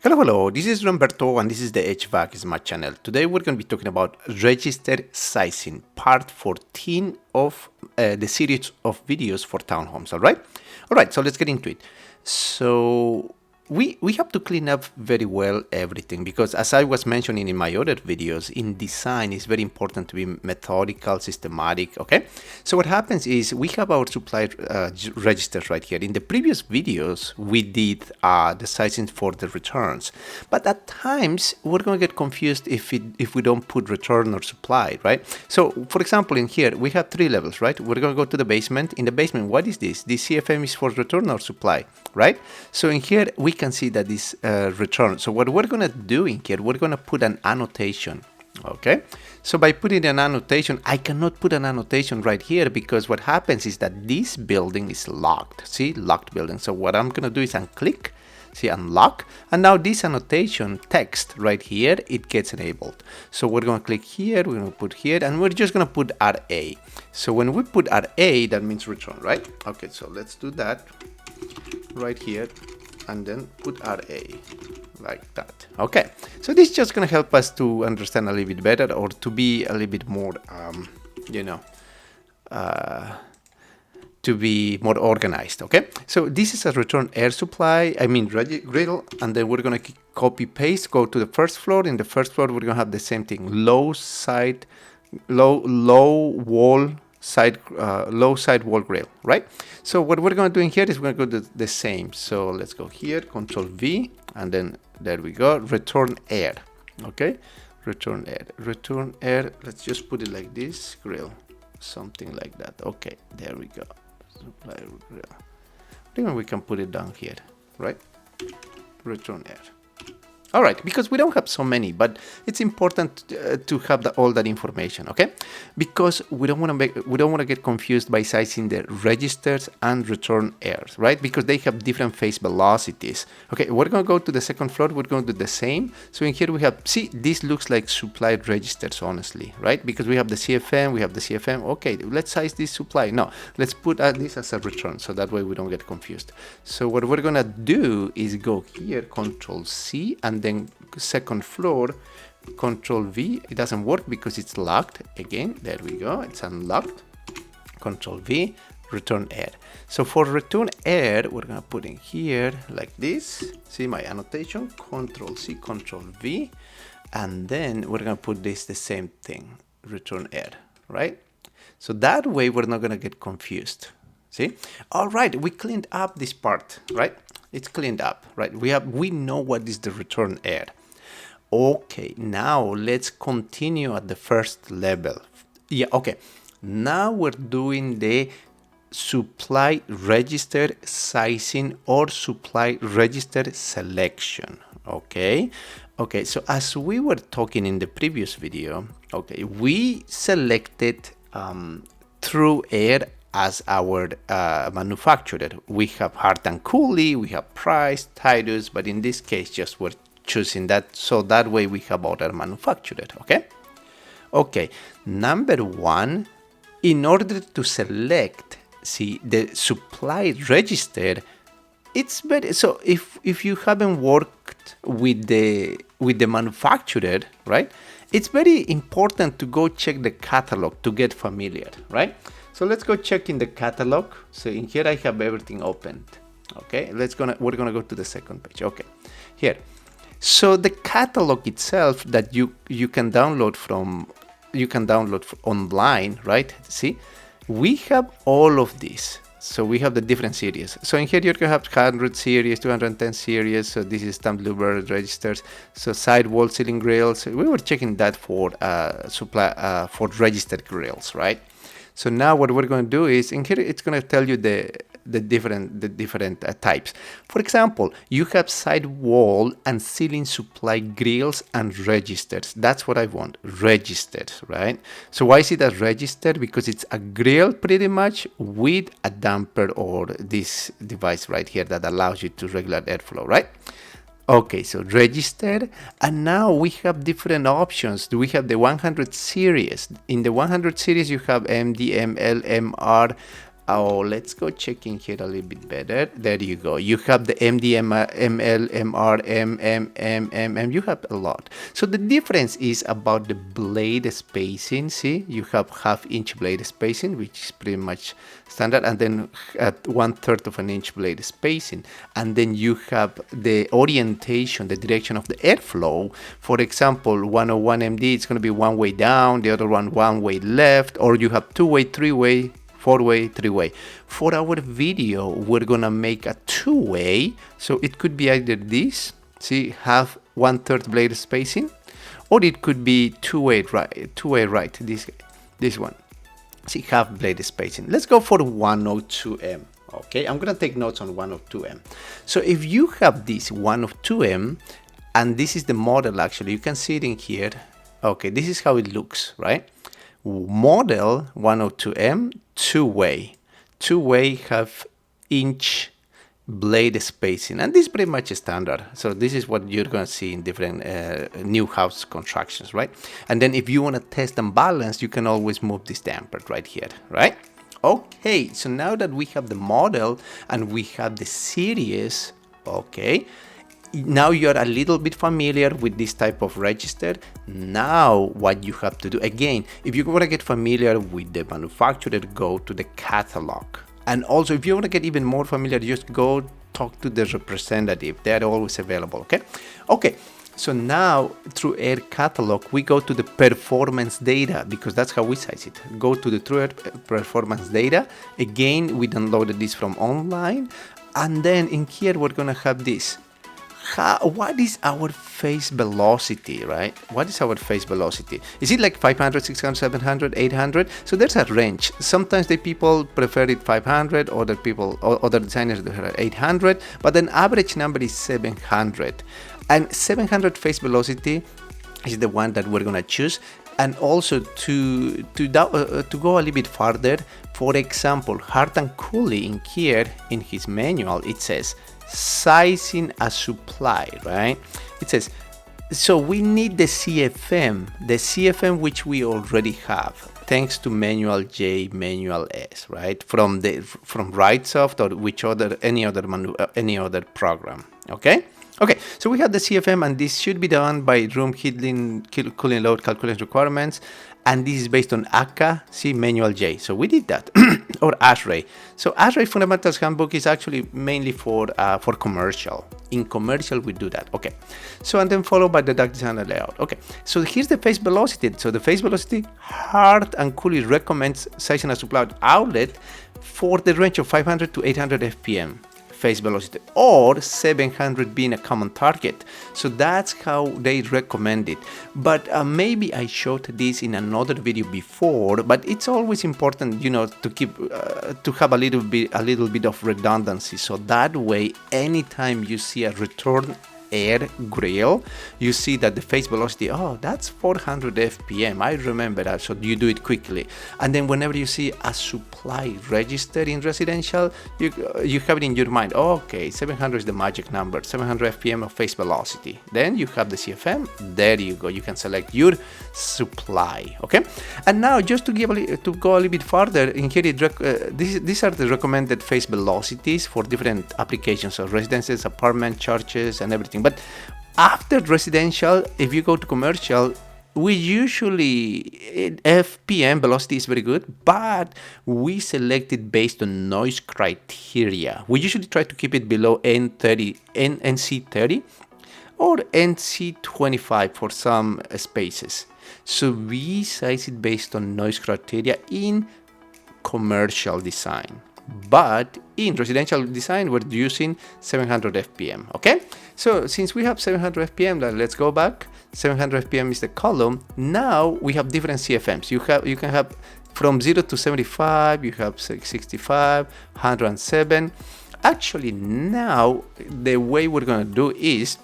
Hello, this is Roberto and this is the HVAC is my channel. Today we're going to be talking about register sizing, part 14 of the series of videos for townhomes, Alright, so let's get into it. So we have to clean up very well everything because, as I was mentioning in my other videos, in design it's very important to be methodical, systematic, okay? So what happens is we have our supply registers right here. In the previous videos we did the sizing for the returns, but at times we're going to get confused if we don't put return or supply, right? So for example, in here we have 3 levels, right? We're going to go to the basement. In the basement, what is this? This CFM is for return or supply, right? So in here we can see that this return. So what we're going to do in here, we're going to put an annotation. Okay, so by putting an annotation, I cannot put an annotation right here because what happens is that this building is locked. See, locked building. So what I'm going to do is unclick, see, unlock, and now this annotation text right here, it gets enabled. So we're going to click here, we're going to put here, and we're just going to put RA. So when we put RA, that means return, right? Okay, so let's do that right here and then put RA like that. Okay, so this is just going to help us to understand a little bit better, or to be a little bit more to be more organized. Okay, so this is a return air supply, grill, and then we're going to copy paste, go to the first floor. In the first floor we're going to have the same thing, low side wall grill, right? So what we're going to do in here is we're going to do the same. So let's go here, Control V, and then there we go, return air. Okay, return air. Let's just put it like this, grill, something like that. Okay, there we go, supply grill. Even we can put it down here, right? Return air. All right, because we don't have so many, but it's important to have all that information, okay? Because we don't want to get confused by sizing the registers and return airs, right? Because they have different phase velocities. Okay, we're going to go to the second floor. We're going to do the same. So in here we have, see, this looks like supply registers, honestly, right? Because we have the CFM. Okay, let's size this supply. No, let's put this as a return, so that way we don't get confused. So what we're going to do is go here, Control C, and then second floor, Control V. It doesn't work because it's locked. Again, there we go, it's unlocked. Control V, return air. So for return air, we're gonna put in here like this. See my annotation, Control C, Control V, and then we're gonna put this the same thing, return air, right? So that way we're not gonna get confused. See? All right, we cleaned up this part, right? It's cleaned up, right? We know what is the return air. Okay, now let's continue at the first level. Yeah, okay. Now we're doing the supply register sizing or supply register selection. Okay. Okay, so as we were talking in the previous video, okay, we selected True Air as our manufacturer. We have Hart&Cooley, we have Price, Titus, but in this case just we're choosing that, so that way we have our manufacturer. Okay, number one, in order to select, see, the supply register, it's better. So if you haven't worked with the manufacturer, right, it's very important to go check the catalog to get familiar, right? So let's go check in the catalog. So in here I have everything opened. Okay, we're gonna go to the second page. Okay, here. So the catalog itself that you can download from online, right? See, we have all of these. So we have the different series. So in here you can have 100 series, 210 series. So this is stamped louver registers. So side wall ceiling grills. We were checking that for supply for registered grills, right? So now what we're going to do is, in here it's going to tell you the different types. For example, you have side wall and ceiling supply grills and registers. That's what I want, registered, right? So why is it a register? Because it's a grill pretty much with a damper or this device right here that allows you to regulate airflow, right? Okay, so register, and now we have different options. We have the 100 series. In the 100 series, you have MD, ML, MR, Oh, let's go check in here a little bit better. There you go. You have the MD, ML, MR, MM. You have a lot. So the difference is about the blade spacing. See, you have half-inch blade spacing, which is pretty much standard, and then at 1/3 of an inch blade spacing. And then you have the orientation, the direction of the airflow. For example, 101 MD, it's going to be one way down, the other one way left, or you have two-way, three-way, four-way, three-way. For our video, we're gonna make a two-way, so it could be either this, see, have 1/3 blade spacing, or it could be two-way right, this one, see, half blade spacing. Let's go for 102M. Okay, I'm gonna take notes on 102M. So if you have this 102M, and this is the model, actually, you can see it in here. Okay, this is how it looks, right? Model 102M, two-way, half-inch blade spacing, and this is pretty much standard. So this is what you're going to see in different new house constructions, right? And then if you want to test and balance, you can always move this damper right here, right? Okay, so now that we have the model and we have the series, okay, now you're a little bit familiar with this type of register. Now what you have to do, again, if you want to get familiar with the manufacturer, go to the catalog. And also if you want to get even more familiar, just go talk to the representative. They're always available. Okay, so now through Air Catalog we go to the performance data, because that's how we size it. Go to the True Air performance data. Again, we downloaded this from online, and then in here we're gonna have this. What is our phase velocity, right? What is our phase velocity? Is it like 500, 600, 700, 800? So there's a range. Sometimes the people prefer it 500, other designers prefer 800, but an average number is 700. And 700 phase velocity is the one that we're gonna choose. And also to go a little bit farther, for example, Hart&Cooley in here in his manual, it says sizing a supply, right? It says, so we need the CFM which we already have, thanks to Manual J, Manual S, right? From Wrightsoft or any other program, okay? Okay, so we have the CFM, and this should be done by room heating, cooling load calculation requirements, and this is based on ACCA, see, Manual J. So we did that, or ASHRAE. So ASHRAE Fundamentals Handbook is actually mainly for commercial. In commercial, we do that. Okay, so and then followed by the duct design and layout. Okay, so here's the phase velocity. So the phase velocity, Hart&Cooley recommends sizing a supply outlet for the range of 500 to 800 FPM. Phase velocity, or 700 being a common target. So that's how they recommend it. But maybe I showed this in another video before, but it's always important, you know, to keep to have a little bit of redundancy. So that way, anytime you see a return air grill, you see that the phase velocity, oh, that's 400 FPM. I remember that, so you do it quickly. And then whenever you see a supply register in residential, you have it in your mind, oh, okay, 700 is the magic number, 700 FPM of phase velocity. Then you have the CFM, there you go, you can select your supply, okay? And now just to go a little bit further, in here, these are the recommended phase velocities for different applications, so residences, apartment, churches, and everything. But after residential, if you go to commercial, we usually, FPM velocity is very good, but we select it based on noise criteria. We usually try to keep it below NC30 or NC25 for some spaces. So we size it based on noise criteria in commercial design. But in residential design, we're using 700 FPM, okay? So since we have 700 FPM, let's go back. 700 FPM is the column. Now we have different CFMs. You can have from 0 to 75, you have 65, 107. Actually, now the way we're gonna do is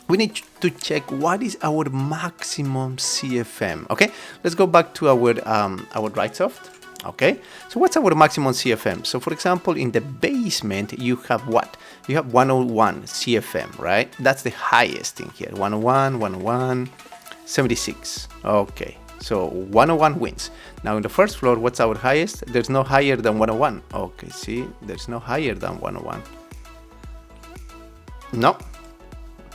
we need to check what is our maximum CFM, okay? Let's go back to our Wrightsoft. Okay, so what's our maximum CFM? So for example, in the basement, you have what? You have 101 CFM, right? That's the highest in here. 101, 101, 76. Okay, So 101 wins. Now in the first floor, what's our highest? There's no higher than 101. Okay, see, there's no higher than 101. No.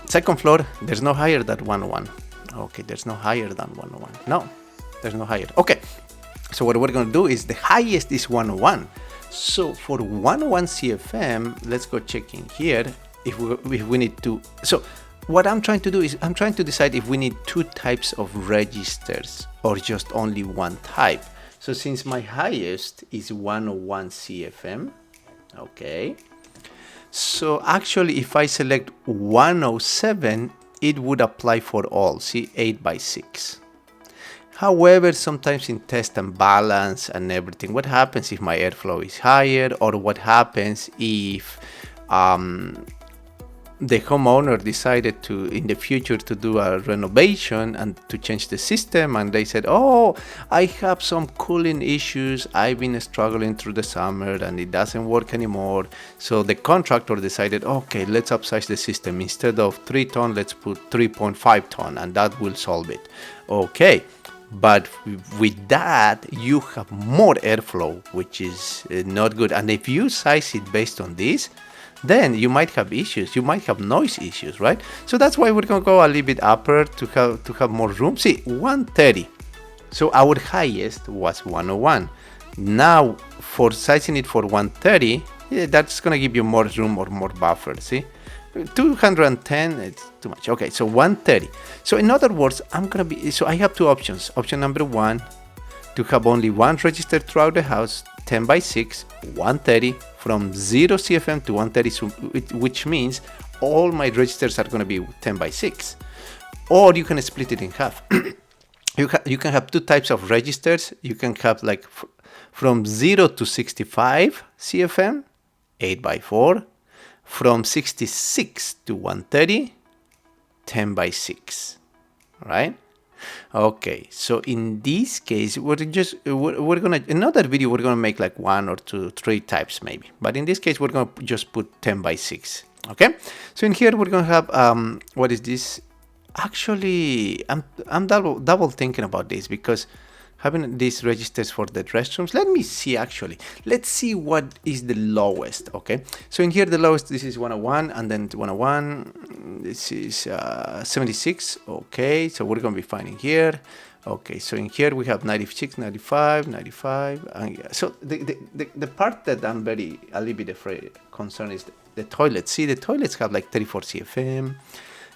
Second floor, there's no higher than 101. Okay, there's no higher than 101. No, there's no higher. Okay, so what we're going to do is the highest is 101. So for 101 CFM, let's go check in here if we need to. So what I'm trying to do is I'm trying to decide if we need two types of registers or just only one type. So since my highest is 101 CFM, okay. So actually if I select 107, it would apply for all, see, 8x6. However, sometimes in test and balance and everything, what happens if my airflow is higher, or what happens if the homeowner decided to, in the future, to do a renovation and to change the system, and they said, oh, I have some cooling issues, I've been struggling through the summer and it doesn't work anymore. So the contractor decided, okay, let's upsize the system. Instead of 3 ton, let's put 3.5 ton, and that will solve it. Okay. But with that, you have more airflow, which is not good. And if you size it based on this, then you might have issues. You might have noise issues, right? So that's why we're going to go a little bit upper to have more room. See, 130. So our highest was 101. Now, for sizing it for 130, yeah, that's going to give you more room or more buffer, see? 210, it's too much. Okay, so 130. So in other words, so I have two options. Option number one, to have only one register throughout the house, 10x6, 130, from 0 CFM to 130, which means all my registers are going to be 10x6. Or you can split it in half. You can have two types of registers. You can have like from 0 to 65 CFM, 8x4. From 66 to 130, 10x6, right? Okay, so in this case, we're gonna, in another video, we're gonna make like 1 or 2, 3 types maybe. But in this case, we're gonna just put 10x6, okay? So in here, we're gonna have, what is this? Actually, I'm double thinking about this, because having these registers for the restrooms, let me see actually. Let's see what is the lowest, okay? So in here, the lowest, this is 101, and then 101, this is 76, okay? So we're gonna be finding here. Okay, so in here we have 96, 95, 95, and yeah. So the part that I'm a little bit concerned is the toilets. See, the toilets have like 34 CFM.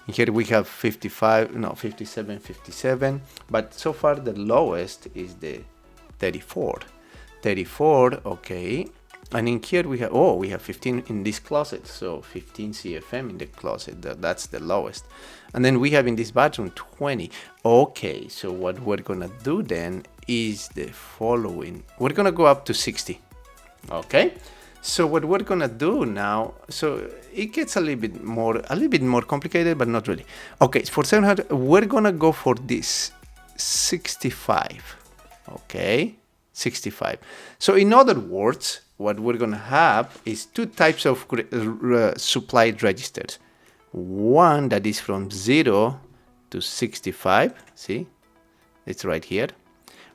Here we have 57, 57, but so far the lowest is the 34, okay. And in here we have 15 in this closet, so 15 CFM in the closet, that's the lowest. And then we have in this bathroom 20. Okay, so what we're gonna do then is the following. We're gonna go up to 60, okay. So what we're gonna do now, so it gets a little bit more complicated, but not really. Okay, for 700, we're gonna go for this 65. Okay, 65. So in other words, what we're gonna have is two types of supplied registers. One that is from 0 to 65. See, it's right here.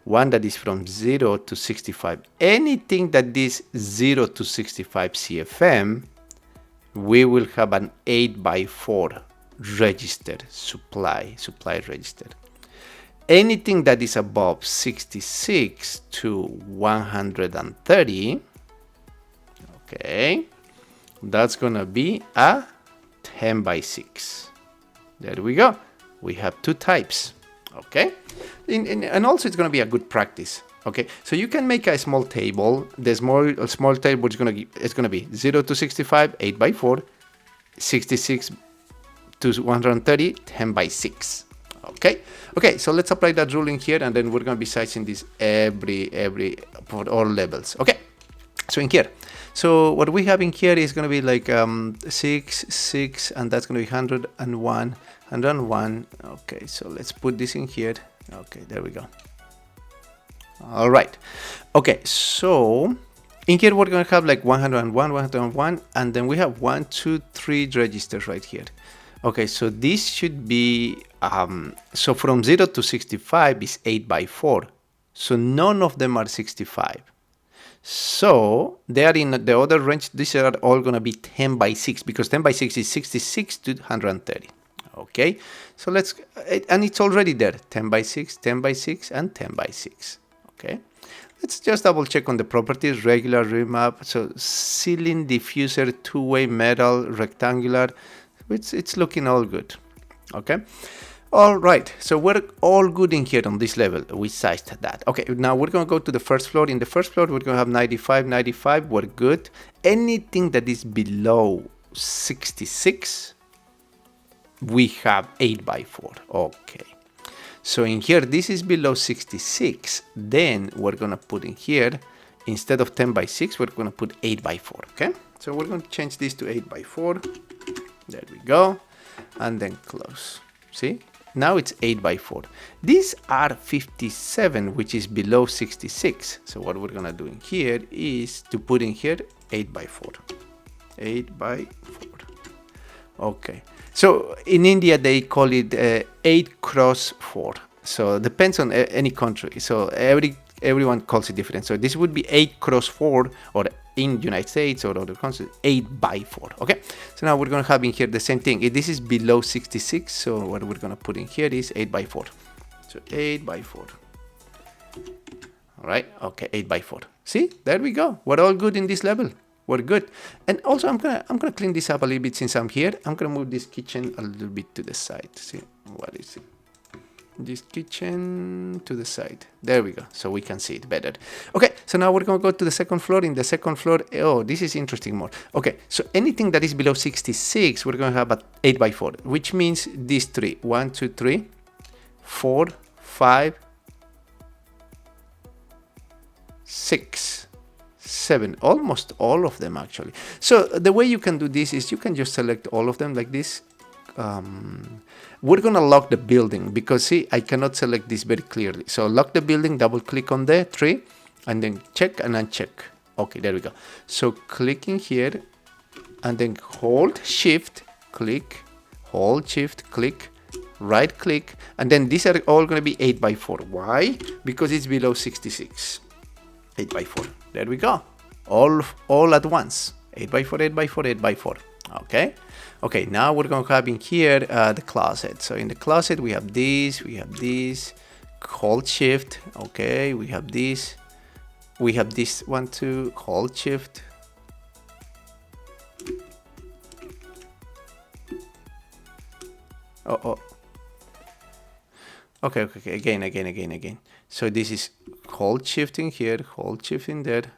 One that is from 0 to 65. Anything that is 0 to 65 CFM, we will have an 8x4 register, supply register. Anything that is above 66 to 130, okay, that's gonna be a 10x6. There we go. We have two types. Okay, and also it's going to be a good practice. Okay, so you can make a small table. The small table is going to be 0 to 65, 8x4, 66 to 130, 10x6. Okay, so let's apply that rule in here, and then we're going to be sizing this every for all levels. Okay, so in here, so what we have in here is going to be like 6, and that's going to be 101. 101. Okay, so let's put this in here. Okay, there we go. All right. Okay, so In here, we're going to have like 101, 101, and then we have 1, 2, 3 registers right here. Okay, so this should be, so from 0 to 65 is 8 by 4. So none of them are 65. So they are in the other range. These are all going to be 10 by 6 because 10 by 6 is 66 to 130. Okay, so let's, and it's already there, 10 by 6, 10 by 6, and 10 by 6. Okay. Let's just double check on the properties, regular remap, so ceiling, diffuser, two-way metal, rectangular, it's looking all good, okay? All right, so we're all good in here on this level, we sized that. Okay, now we're gonna go to the first floor. In the first floor, we're gonna have 95, 95, we're good. Anything that is below 66, we have 8 by 4, okay. So in here, this is below 66. Then we're going to put in here, instead of 10 by 6, we're going to put 8 by 4. Okay. So we're going to change this to 8 by 4. There we go. And then close. See? Now it's 8 by 4. These are 57, which is below 66. So what we're going to do in here is to put in here 8 by 4. 8 by 4. Okay. So in India, they call it 8 cross 4. So it depends on any country. So everyone calls it different. So this would be 8 cross 4, or in United States or other countries, 8 by 4. Okay. So now we're going to have in here the same thing. This is below 66. So what we're going to put in here is 8 by 4. So 8 by 4. All right. Okay. 8 by 4. See, there we go. We're all good in this level. We're good. And also I'm gonna clean this up a little bit since I'm here. I'm gonna move this kitchen a little bit to the side. See, what is it? This kitchen to the side. There we go. So we can see it better. Okay, so now we're gonna go to the second floor. In the second floor, oh, this is interesting more. Okay, so anything that is below 66, we're gonna have a 8 by 4, which means these three. 1, 2, 3, 4, 5, 6. 7, almost all of them actually. So the way you can do this is you can just select all of them like this. We're gonna lock the building because see, I cannot select this very clearly. So lock the building, double click on the 3, and then check and uncheck. Okay, there we go. So clicking here, and then hold shift, click, hold shift, click, right click, and then these are all gonna be 8 by 4. Why? Because it's below 66. 8 by 4. There we go. All at once. 8 by 4, 8 by 4, 8 by 4. Okay. Okay, now we're going to have in here the closet. So in the closet, we have this, hold shift. Okay, we have this one too, hold shift. Oh. Okay, again. So this is hold shift in here, hold shift in there,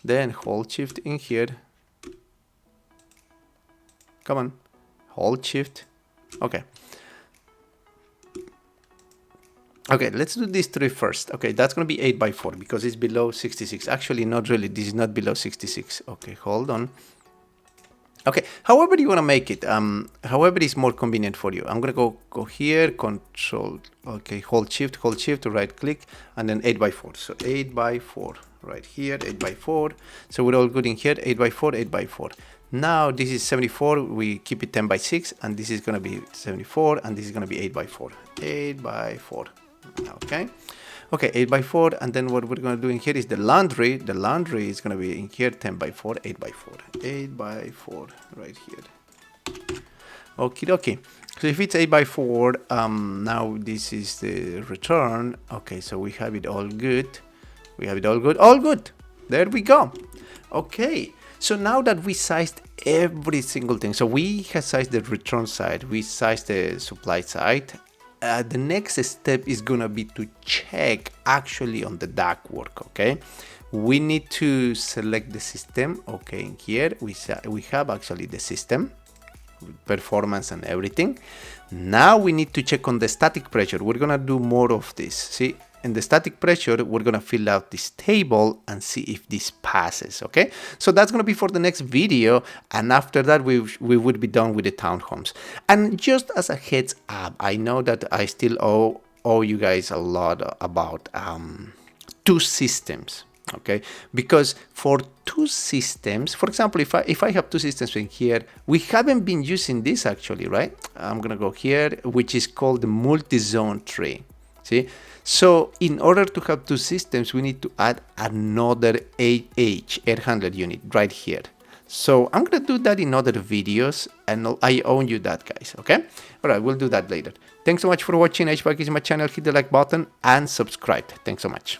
then hold shift in here. Come on, hold shift. Okay. Okay, let's do these 3 first. Okay, that's going to be 8 by 4 because it's below 66. Actually, not really. This is not below 66. Okay, hold on. Okay, however you want to make it, however is more convenient for you. I'm going to go here, control, okay, hold shift, right click, and then 8 by 4. So 8 by 4 right here, 8 by 4. So we're all good in here, 8 by 4, 8 by 4. Now this is 74, we keep it 10 by 6, and this is going to be 74, and this is going to be 8 by 4. 8 by 4, okay. Okay, 8 by 4, and then what we're going to do in here is the laundry. The laundry is going to be in here 10 by 4, 8 by 4. 8 by 4 right here. Okie dokie. So if it's 8 by 4, now this is the return. Okay, so we have it all good. All good. There we go. Okay, so now that we sized every single thing, so we have sized the return side, we sized the supply side. The next step is gonna be to check actually on the ductwork. Okay, we need to select the system. Okay, in here we have actually the system, performance and everything. Now we need to check on the static pressure. We're gonna do more of this. See, in the static pressure, we're gonna fill out this table and see if this passes. Okay, so that's gonna be for the next video, and after that we would be done with the townhomes. And just as a heads up, I know that I still owe you guys a lot about 2 systems. okay? Because for two systems, for example, if I have two systems in here, we haven't been using this actually, right? I'm gonna go here, which is called the multi-zone tree. See, so in order to have two systems, we need to add another air handler unit right here. So I'm gonna do that in other videos, and I own you that, guys, okay? All right, we'll do that later. Thanks so much for watching. HVAC is my channel. Hit the like button and subscribe. Thanks so much.